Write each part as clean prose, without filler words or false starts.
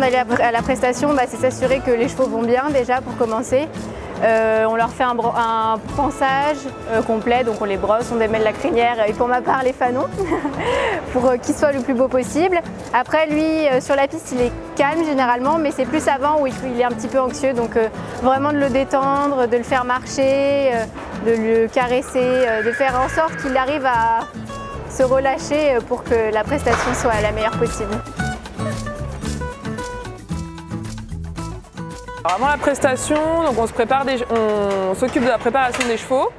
d'aller à la prestation, c'est s'assurer que les chevaux vont bien déjà pour commencer. On leur fait un pansage complet, donc on les brosse, on démêle la crinière et pour ma part les fanons pour qu'ils soient le plus beau possible. Après lui sur la piste il est calme généralement, mais c'est plus avant où il est un petit peu anxieux, donc vraiment de le détendre, de le faire marcher, de le caresser, de faire en sorte qu'il arrive à se relâcher pour que la prestation soit la meilleure possible. Avant la prestation, donc on s'occupe de la préparation des chevaux.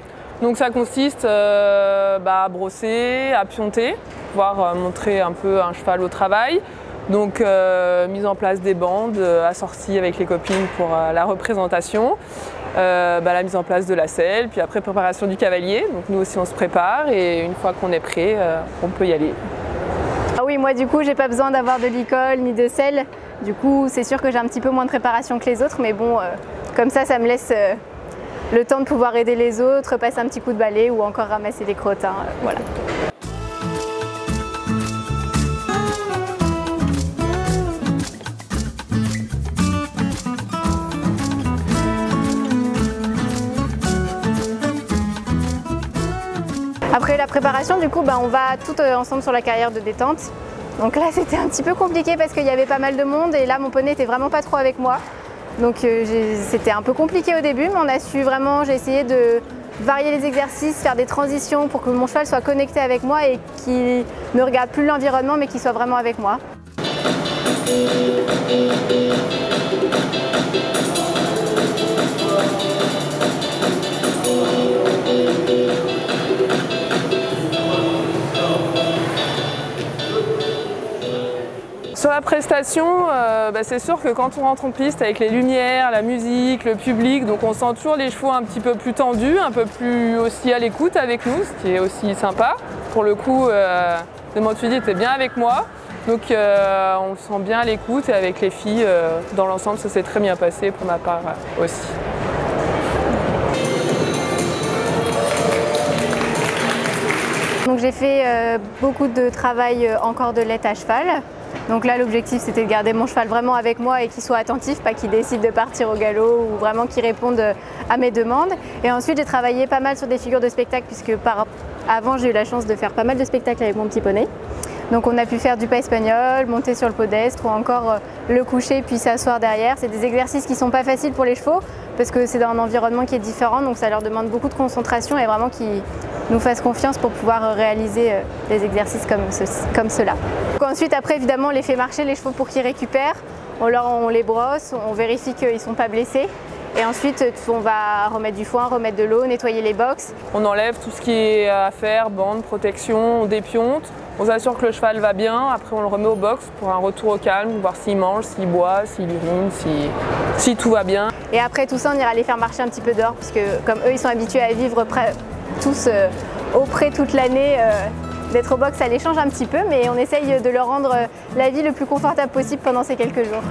Donc ça consiste à brosser, à pionter, pouvoir montrer un peu un cheval au travail. Donc mise en place des bandes assorties avec les copines pour la représentation. La mise en place de la selle, puis après préparation du cavalier. Donc nous aussi on se prépare et une fois qu'on est prêt, on peut y aller. Ah oui, moi du coup j'ai pas besoin d'avoir de licol ni de selle. Du coup c'est sûr que j'ai un petit peu moins de préparation que les autres, mais bon, comme ça me laisse le temps de pouvoir aider les autres, passer un petit coup de balai ou encore ramasser des crottins, voilà. Après la préparation, du coup, on va tout ensemble sur la carrière de détente. Donc là, c'était un petit peu compliqué parce qu'il y avait pas mal de monde et là, mon poney était vraiment pas trop avec moi. Donc c'était un peu compliqué au début, mais on a su vraiment, j'ai essayé de varier les exercices, faire des transitions pour que mon cheval soit connecté avec moi et qu'il ne regarde plus l'environnement, mais qu'il soit vraiment avec moi. Sur la prestation, c'est sûr que quand on rentre en piste avec les lumières, la musique, le public, donc on sent toujours les chevaux un petit peu plus tendus, un peu plus aussi à l'écoute avec nous, ce qui est aussi sympa. Pour le coup, Demantuidi était bien avec moi, donc on se sent bien à l'écoute et avec les filles, dans l'ensemble, ça s'est très bien passé pour ma part aussi. Donc j'ai fait beaucoup de travail en cordelette à cheval. Donc là l'objectif c'était de garder mon cheval vraiment avec moi et qu'il soit attentif, pas qu'il décide de partir au galop ou vraiment qu'il réponde à mes demandes. Et ensuite j'ai travaillé pas mal sur des figures de spectacle puisque avant j'ai eu la chance de faire pas mal de spectacles avec mon petit poney. Donc on a pu faire du pas espagnol, monter sur le podestre ou encore le coucher puis s'asseoir derrière. C'est des exercices qui ne sont pas faciles pour les chevaux parce que c'est dans un environnement qui est différent, donc ça leur demande beaucoup de concentration et vraiment qu'ils nous fassent confiance pour pouvoir réaliser des exercices comme cela. Donc ensuite après évidemment on les fait marcher les chevaux pour qu'ils récupèrent, on les brosse, on vérifie qu'ils ne sont pas blessés. Et ensuite, on va remettre du foin, remettre de l'eau, nettoyer les box. On enlève tout ce qui est à faire, bande, protection, on dépionte. On s'assure que le cheval va bien. Après, on le remet au box pour un retour au calme, voir s'il mange, s'il boit, s'il urine, si tout va bien. Et après tout ça, on ira les faire marcher un petit peu dehors, puisque comme eux, ils sont habitués à vivre tous au pré toute l'année. D'être au box, ça les change un petit peu, mais on essaye de leur rendre la vie le plus confortable possible pendant ces quelques jours.